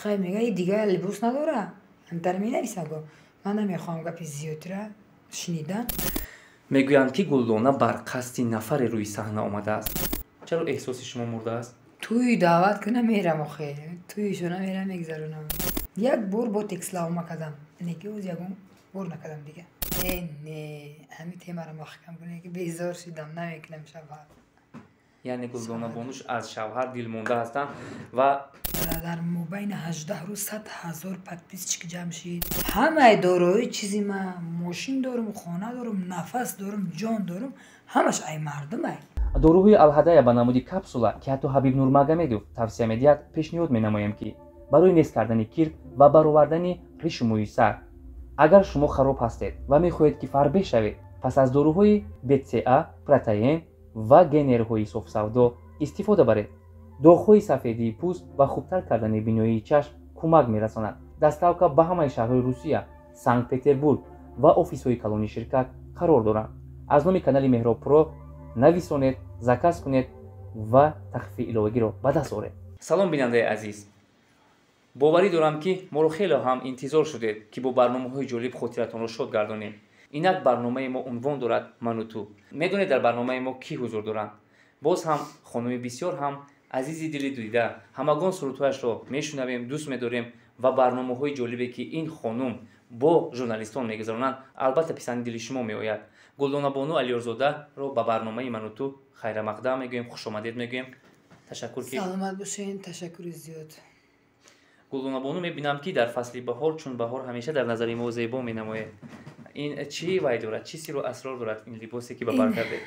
خیلی میگه این دیگه لباس نداره همتر می نویسه گو من نمیخوام گپی زیادتر شنیدن. میگویند که گلدانه بر قصد نفر روی صحنه آمده است. چرا احساس شما مرده است؟ توی دعوت کنه میرم آخه تویشون میرم میگذرونم. یک بار با تکسلا اومد کردم نگه اوز یکم بار نکردم دیگه. نه همین تیمه رو محکم کنه که بیزار شدم نمیکنم شوهر. یعنی گلدانه بانوش از شوهر دل مونده هستند و در مابین 18 روز 100,000 подписчик جمع شد. همه دارایی چیزی من ماشین دارم، خانه دارم، نفس دارم، جان دارم، همش ای مردمه. доруҳои алҳадая ба намуди капсула ки ҳатто ҳабиб нурмагомедов тавсия медиҳад пешниҳод менамоем ки барои нест кардани кир ва баровардани ришу мӯи сар агар шумо хароб ҳастед ва мехоҳед ки фарбеҳ шавед пас аз доруҳои бца протеин ва генерҳои софсавдо истифода баред. доғҳои сафедии пӯст ва хубтар кардани биноии чашм кӯмак мерасонад. даставка ба ҳамаи шаҳрҳои русия, санкт петербург ва офисҳои калони ширкат қарор доранд. аз номи канали меҳроб про нависонед, заказ кунед ва тахфифи иловагиро ба даст оред. салом бинандаи азиз, боварӣ дорам ки моро хеле ҳам интизор шудед ки бо барномаҳои ҷолиб хотиратонро шод гардонем. инак барномаи мо унвон дорад ману ту. медонед дар барномаи мо кӣ ҳузур доранд? боз ҳам хонуми бисёр ҳам азизи дили дида ҳамагон сурудҳояшро мешунавем, дӯст медорем ва барномаҳои ҷолибе ки ин хонум бо журналистон мегузаронанд албатта писанди дили шумо меояд. гулдона бону алиёрзодаро ба барномаи ману ту хайрамақдам мегӯем, хушомадед мегӯем. ташаккур ки саломат бошед. ташаккури зиёд. гулдона бону мебинам ки дар фасли баҳор чун баҳор ҳамеша дар назари мо зебо менамоед. ин чӣ вай дорад? чӣ сиру асрор дорад ин либосе ки ба бар кардед?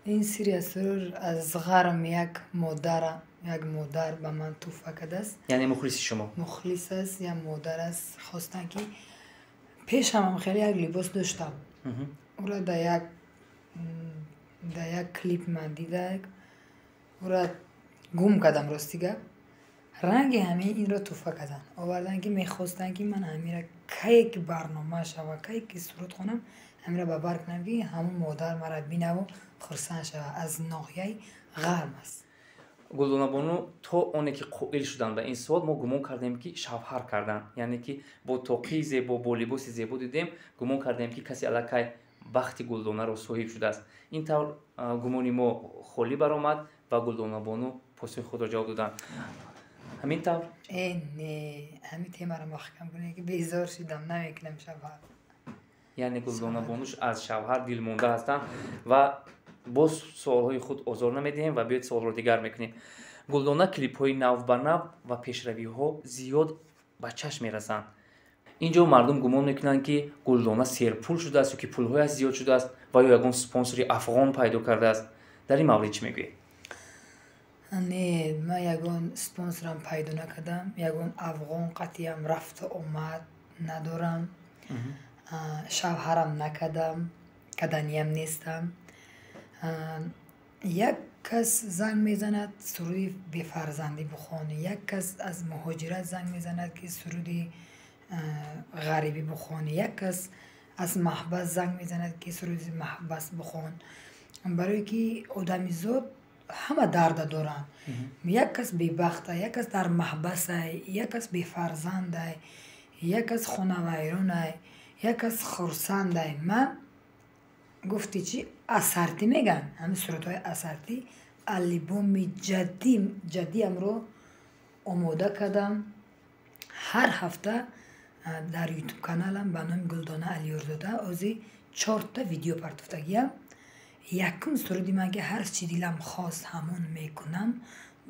ин сири асрор аз ғарм як модар ба ман тӯҳфа кардааст. яъне мухлиси шумо? мухлис аст, як модар аст. хостан ки пешам хеле як либос доштам. ура да як клип ман дида ура гум кардам. рости гап ранги ҳамин инро тӯҳфа кардан овардан ки мехостан ки ман ҳамира кае ки барнома шава кае ки суруд хонам ҳамира ба бар кунам ки ҳамун модар мара бинаву хурсанд шава. аз ноҳияи ғарм аст. гулдона бону то оне ки қоил шуданд ба ин суол мо гумон кардем ки шавҳар карданд, яъне ки бо тоқии зебо бо либоси зебо дидем гумон кардем ки касе аллакай бахти гулдонаро соҳиб шудааст. ин тавр гумони мо холӣ баромад ва гулдона бону посухи худро ҷавоб доданд. ҳамин тавр? не ҳамин темаро маҳкам кунем ки безор шудам намекунам шавҳар. яъне гулдона бонуш аз шавҳар дил монда ҳастанд ва боз суолҳои худ озор намедиҳем ва биёед суолро дигар мекунем. гулдона клипҳои нав ба нав ва пешравиҳо зиёд ба чашм мерасанд. инҷо мардум гумон мекунанд ки гулдона серпул шудааст ё ки пулҳояш зиёд шудааст ва ё ягон спонсори афғон пайдо кардааст. дар ин маврид чӣ мегӯед? не ман ягон спонсорам пайдо накардам. ягон афғон қатъиам рафту омад надорам. шавҳарам накардам, каданиям нестам. як кас занг мезанад суруди бефарзандӣ бухонӣ, як кас аз муҳоҷират занг мезанад ки суруди ғарибӣ бухонӣ, як кас аз маҳбас занг мезанад ки суруди маҳбас бухон. барое ки одамизод ҳама дарда доранд. як кас бебахта, як кас дар маҳбасай, як кас бефарзандай, як кас хонавайронай, як кас хурсандай. ман гуфти чи асарти меган ҳамин суратҳои асарти албоми ҷаддиамро омода кардам. ҳар ҳафта дар ютуб каналам ба номи гулдона алиёрзода ози 4 видео партофтагиам. якум суруди ман ки ҳар чӣ дилам хост ҳамон мекунам,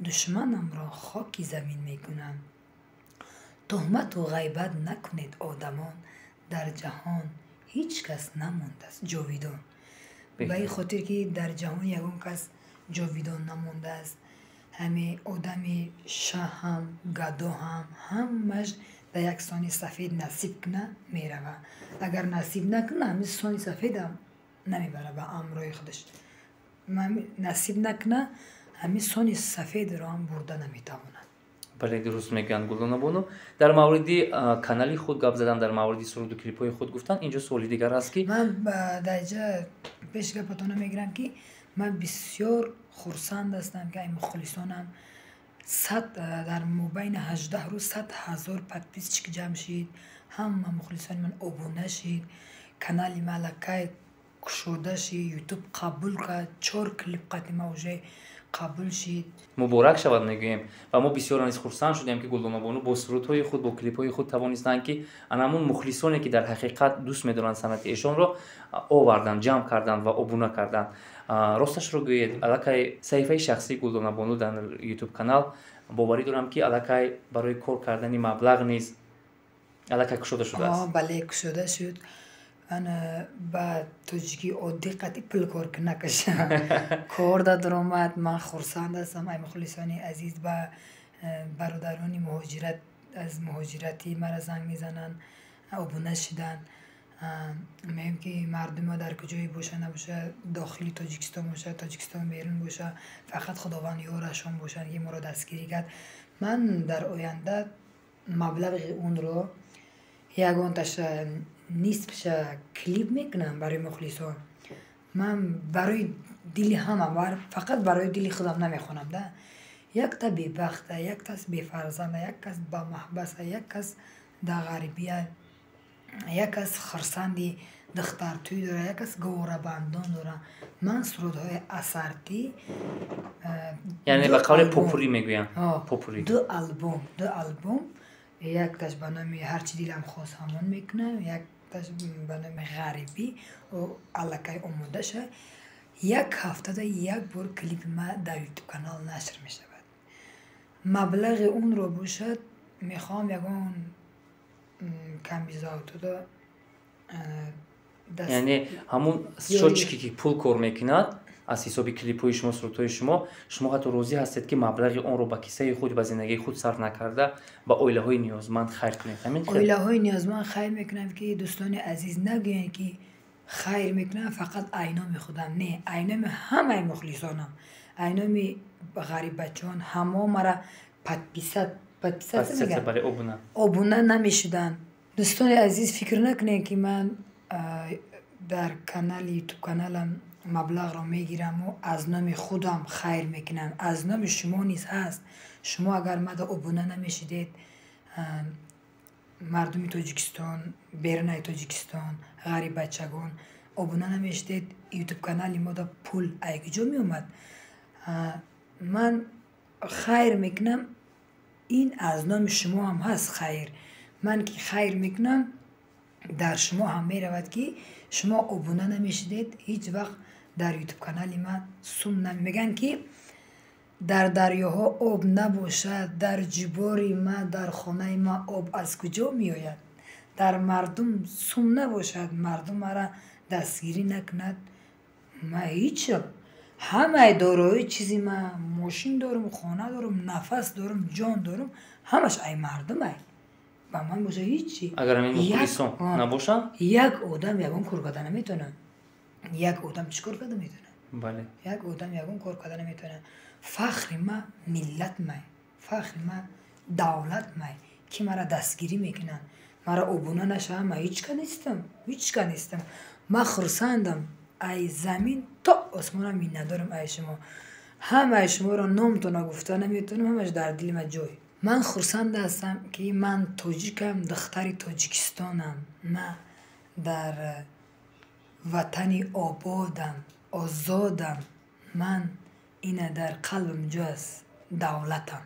душманамро хоки замин мекунам. тӯҳмату ғайбат накунед одамон, дар ҷаҳон ҳеҷ кас намондааст ҷовидон. ба ин хотир ки дар ҷаҳон ягон кас ҷовидон намондааст. ҳаме одами шаҳам гадоҳам ҳамаш дар як сони сафед насиб куна мерава. агар насиб накуна ҳамин сони сафедам намебара ба амрои худаш. насиб накуна ҳамин сони сафедро ҳам бурда наметавонад. бале дуруст мегӯянд гулдона бону. дар мавриди канали худ гап задан, дар мавриди суруду клипҳои худ гуфтанд. инҷо суоли дигар аст ки ман дар ҷа пеш гапатона мегирам ки ман бисёр хурсанд ҳастам ки ай мухлисонам در مبین 18 روز 100,000 پادپیس چک جمع شید. همه مخلصان من ابونه شید. کانال ملکه کشوده شید. یوتیوب قبول کرد. 4 کلیپ قدیمه وجه قبول شید. مبارک شود میگوییم و ما بسیار نیز خرسند شدیم که گلدان بانو با سرودهای خود با کلیپ‌های خود توانستند که همون مخلصانی که در حقیقت دوست می‌دارند صنعت ایشان را آوردن، جمع کردند و ابونه کردند. راستش رو گویید الکی صفحه شخصی گلدان بانو در یوتیوب کانال باوری دارم که الکی برای کار کردن مبلغ نیز الکی کشوده شده است. بله کشوده شد. من با توجیکی عادی قطعی پل کار که نکشم. کار داد آمد. من خرسند هستم. ای مخلصانی عزیز با برادرانی مهاجرت از مهاجرتی مرا زنگ میزنن ابونه شدن. میگم که مردم ما در کجایی باشه نباشه داخلی تاجیکستان باشه تاجیکستان بیرون باشه فقط خداوند یارشان باشه که ما را دستگیری کرد. من در آینده مبلغ اون رو یگان تاش نصفش کلیپ میکنم برای مخلصان. من برای دل همه فقط برای دل خودم نمیخونم ده. یک تا بی‌بخته، یک کس بی‌فرزنده، یک کس با محبسه، یک کس در غریبیه، یک کس خرسندی دختر توی داره، یک کس گوره بندان داره. من سرودهای اثرتی یعنی به قول پوپوری میگویم. پوپوری. دو البوم یک تاش به نام هرچی دلم خواست همون میکنم، یک تاش به نام غریبی و الکی آماده شه. یک هفته دا یک بار کلیپ ما در یوتیوب کانال نشر میشود. مبلغ اون رو باشد میخوام یکان کمیزاتو دا یعنی همون شوچکی که پول کار میکند از حساب کلیپ‌های شما سرودهای شما حتی روزی هستید که مبلغ اون رو با کیسه خود و زندگی خود صرف نکرده با عائله‌های نیازمند خیر کنید. همین عائله‌های نیازمند خیر میکنم که دوستان عزیز نگوین که خیر میکنم فقط اینام خودم، نه اینام همه مخلصانم، اینام غریب بچه‌ان همه مرا پادپیست میگن برای ابونه نمیشدن. دوستان عزیز فکر نکنین که من در کانال یوتیوب کانالم مبلغ را میگیرم و از نام خودم خیر میکنم، از نام شما نیز هست. شما اگر مده ابونه نمیشدید مردم تاجیکستان بیرون تاجیکستان غریب بچگان ابونه نمیشدید یوتیوب کانال ما دا پول ایگجا می اومد. من خیر میکنم این از نام شما هم هست خیر. من که خیر میکنم در شما هم میرود که شما ابونه نمیشدید هیچ وقت در یوتیوب کانالی من سوم نمیگن که در دریاها آب نباشد، در جباری ما در خانه ما آب از کجا می آید؟ در مردم سوم نباشد، مردم مرا دستگیری نکند. ما هیچ همه دارای چیزی ما ماشین دارم، خانه دارم، نفس دارم، جان دارم، همش ای مردم ای با من باشه هیچی. اگر همین مخلصان نباشه یک آدم یگان کار کرده نمیتونه. یک آدم چیکار کرده میتونه؟ بله. یک آدم یگان کار کرده نمیتونه. فخر ما ملت ما، فخر ما دولت ما که مرا دستگیری میکنن، مرا ابونه نشه. ما هیچ که نیستم. ما خرسندم ای زمین تا آسمان می ندارم. ای شما همه شما را نامتون گفته نمیتونم، همش در دل ما جای. من خرسند هستم که من تاجیکم، دختر تاجیکستانم. من در وطن آبادم، آزادم. من اینه در قلبم جاست دولتم.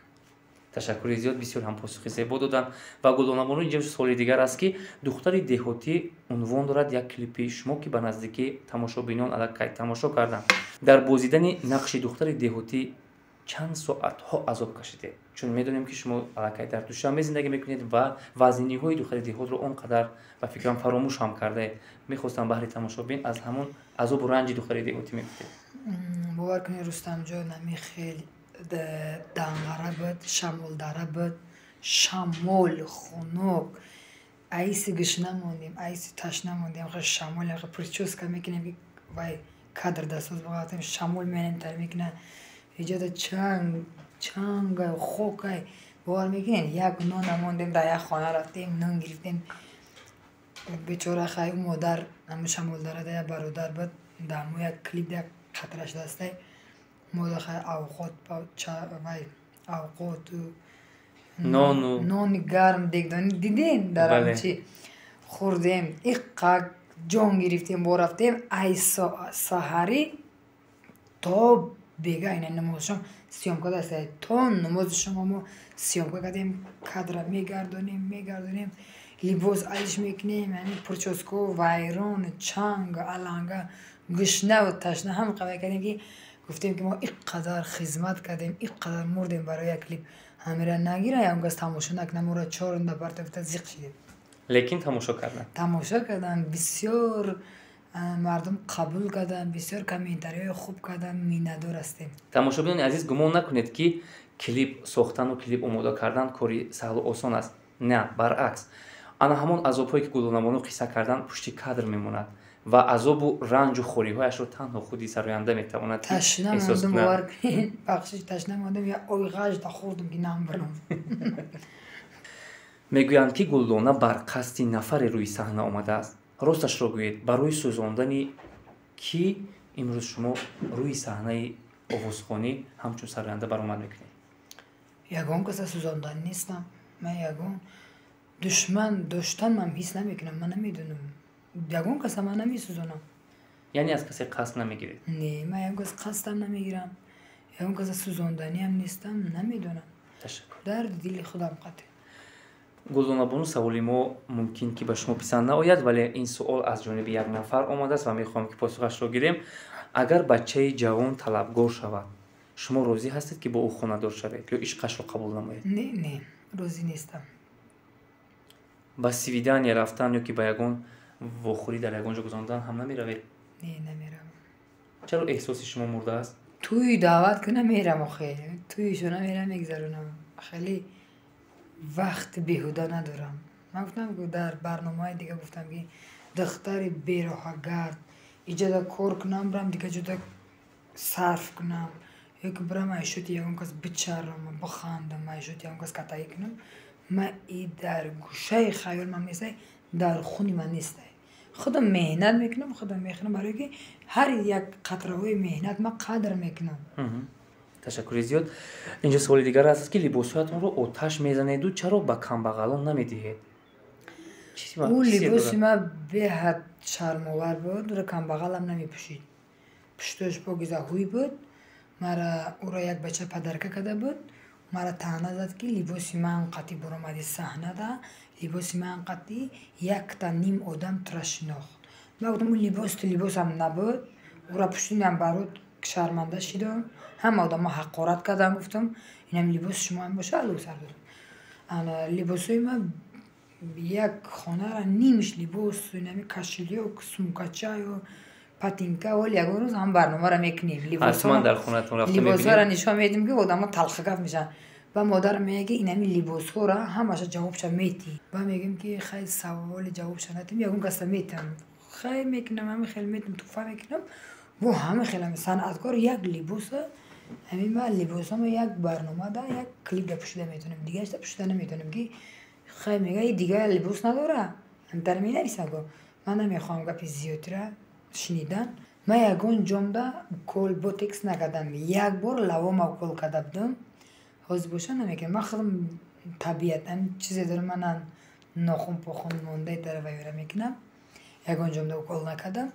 تشکر زیاد، بسیار هم پاسخ زیبا دادن و گلدان بانو اینجا سوال دیگر است که دختر دهاتی عنوان دارد یک کلیپ شما که به نزدیکی تماشابینان الکی تماشا کردن. در بازیدن نقش دختر دهاتی چند ساعت ها عذاب کشیده؟ چون میدونیم که شما الکی در دوشنبه زندگی میکنید و وزنی های دختر دهات رو اونقدر و فکرم فراموش هم کرده. میخواستم بهر تماشابین از همون عذاب و رنج دختر دهاتی میگفتید. باور کنید رستم جان نمی خیلی دنگره بود، شمال داره بود، شمال خنک ایسی گشنه موندیم، ایسی تشنه موندیم. خیلی شمال خیلی پرچوز که میکنیم وای کادر دستوز بگاتیم شمال مینیم تر میکنه ایجاد چنگ خوکای باور میکنین. یک نون موندیم در یک خانه رفتیم نون گرفتیم بیچاره خیلی مادر همه شمال داره در برادر بود دمو یک کلیپ یک خطرش دسته مادر خیلی اوقات با وای اوقات و نان نان گرم دیگدانی دیدین در بله. چی خوردیم اینقدر جان گرفتیم با رفتیم ای سحری تا بیگه این نمازشان سیام کده است تا نماز شما ما سیام کدیم کدره میگردونیم لباس علیش میکنیم همین پرچسکو ویران چنگ علنگه گشنه و تشنه هم قبل کردیم که گفتیم که ما اینقدر خدمت کردیم اینقدر مردیم برای یک کلیپ همه را نگیره یا اونگاه تماشا نکنم او را 4 رنده پرتفت زیق شدیم لیکن تماشا کردن بسیار مردم قبول کردن بسیار کامنتاری خوب کردن میندار هستیم тамошобинони азиз гумон накунед ки клип сохтану клип омода кардан кори саҳлу осон аст. Не, баръакс. ана ҳамон азобҳое ки гулдонабону қисса кардан пушти кадр мемонад ва азобу ранҷу хориҳояшро танҳо худи сароянда метавонад ташна мандам бовар кунед бахшиш ташна мандам я ой ғажда хӯрдам ки намбарам мегӯянд ки гулдона бар қасди нафаре рӯи саҳна омадааст. росташро гӯед, барои сӯзондани кӣ имрӯз шумо рӯи саҳнаи овозхонӣ ҳамчун сароянда баромад мекунед? ягон каса сӯзондан нестам. ман ягон душман доштанам ҳис намекунам. ман намедонам ягон каса ман намесӯзонам. яъне аз касе қасд намегиред? не, ман ягон кас қасдам намегирам. ягон каса сӯзонданиам нестам. намедонам. ташаккур. дарди дили худам қатъ. гулдонабону саволи мо мумкин ки ба шумо писанд наояд, вале ин суол аз ҷониби як нафар омадааст ва мехоҳам ки посухашро гирем. агар бачаи ҷавон талабгор шавад, шумо розӣ ҳастед ки бо ӯ хонадор шавед ё ишқашро қабул намоед? не розӣ нестам. ба свидания рафтан ё ки ба ягон вохӯрӣ дар ягон ҷо гузарондан ҳам намеравед? не намеравам. чаро эҳсоси шумо мурдааст? тӯй даъват кӣ намерам охе. тӯйшо намерам мегзаронам. хеле вақт беҳуда надорам. ман гуфтам ки дар барномаи дига гуфтам ки духтари бероҳагард иҷода кор кунам брам дига ҷода сарф кунам ё ки брам айшоти ягон кас бичарам бихандам айшоти ягон кас катаӣ кунам. ман и дар гӯшаи хаёл ман нестай, дар хуни ман нестай. худам меҳнат мекунам, худам мехӯрам барое ки ҳар як қатраҳои меҳнат ман қадр мекунам. ташаккури зиёд. инҷо суоли дигар аст ки либосҳоятонро оташ мезанеду чаро ба камбағалон намедиҳед? ӯ либоси ман беҳад шармовар буд. ӯро камбағалам намепӯшид. пуштош покиза ҳуй буд. мара ӯро як бача падарка када буд. мара таъна зад ки либоси ман қати баромади саҳнада либоси ман қати якта ним одам тура шинохт. ман гуфтам ӯ либос ту либосам набуд. ӯро пӯшидам барот шарманда шидам. ҳама одамо ҳақорат кардан. гуфтам инам либоси шумо ҳам боша алло сар додам. ана либосои ман як хонара нимш либос инами кашилёк сумкача ё патинка вол ягон рӯз ҳам барномаро мекунем. либосҳоро нишон медим ки одамо талхакаф мешан. ва модарам мегӯяд ки инами либосҳоро ҳамаша ҷавобша метӣ. ва мегӯем ки хай саволи ҷавобша натим ягон каса метам. хай мекунам ҳами хел метам туфа мекунам. бо ҳами хела санъаткор як либоса ҳамин ман либосамо як барномада як клипда пӯшида метавонам. дигашта пӯшида наметавонам ки хай мега и дига либос надора ҳамтар менависам. ман намехоҳам гапи зиёдтира шинидан. ман ягон ҷомда укол ботекс накардам. як бор лавома укол карда будам. ҳозир боша намекунам. ман худам табиатан чизе дорам. ман нохун похун мондаи тарафайора мекунам. ягон ҷомда укол накардам.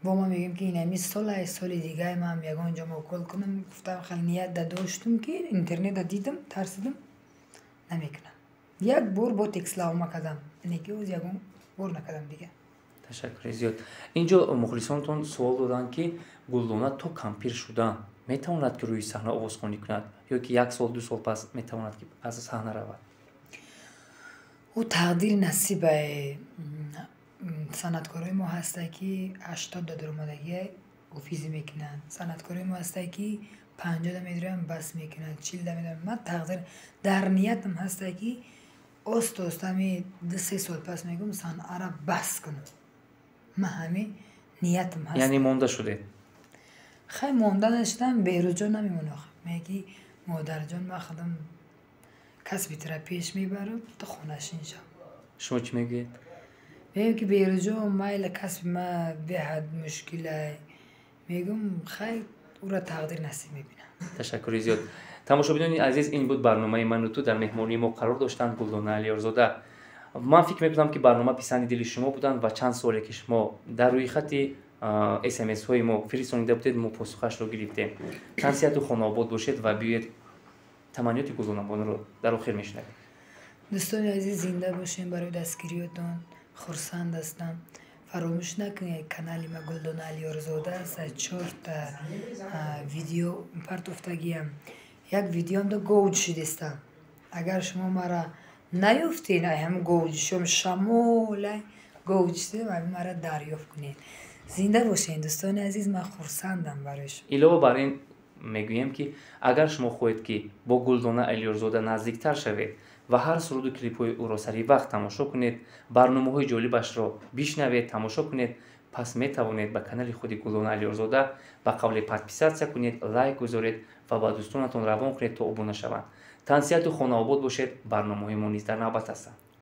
бо ман мегӯям ки инами соли дигаи ман ягон ҷома укол кунам. гуфтам хеле ниятда доштум ки интернетда дидам тарсидам намекунам. як бор ботекс лавома кардам. ине ки оз ягон бор накардам дига. ташаккури зиёд. инҷо мухлисонтон суол доданд ки гулдона то кампир шуда метавонад ки рӯи саҳна овозхонӣ кунад ё ки 1 сол 2 сол пас метавонад ки аз саҳна равад? ӯ тақдири насибаи санъаткорои мо ҳастае ки 80 да даромадагӣ офизӣ мекунанд. санъаткорои мо ҳастае ки 50 да медироям бас мекунанд. 40 да медироям. ман тақдир дар ниятам ҳастае ки оста оста ҳами 2-3 сол пас мегӯям санъара бас кунам. ман ҳами ниятам ҳаст. яъне монда шудед? хай монда наштам. беҳрӯзҷон намемонам. меги модарҷон ман худам касби тира пеш мебарам то хонашин шав. шумо чӣ мегӯед? мегӯям ки беҳрӯзҷон майла касби ман беҳад мушкилай. мегӯям хай او را تقدیر نصیب میبینم. تشکر زیاد. тамошобинони азиз, ин буд барномаи ману ту дар меҳмонии мо қарор доштанд Гулдона Алиёрзода. ман фикр мекунам ки барнома писанди дили шумо буданд ва чанд суоле ки шумо дар рӯи хати смсҳои мо фиристонида будед, мо посухашро гирифтем. тансияту хонаобод бошед ва биёед таманниёти Гулдонабонуро дар охир мешунавем. дӯстони азиз, зинда бошем. барои дастгириётон хурсанд ҳастам. фаромӯш накунед, канали ма Гулдона Алиёрзода аст. 4 видео партофтагиам. як видеом да гоуҷ шидистам. агар шумо мара наёфтин, ҳам гоуҷшом шамолай гоуҷштем, мара дарёфт кунед. зинда бошед дӯстони азиз, ман хурсандам барои шумо. илова бар ин мегӯем ки агар шумо хоҳед ки бо Гулдона Алиёрзода наздиктар шавед ва ҳар суруду клипҳои ӯро саривақт тамошо кунед, барномаҳои ҷолибашро бишнавед, тамошо кунед, пас метавонед ба канали худи Гулдона Алиёрзода ба қавле подписатсия кунед, лайк гузоред ва ба дӯстонатон равон кунед то обуна шаванд. тансияту хонаобод бошед. барномаҳои мо низ дар навбат ҳастанд.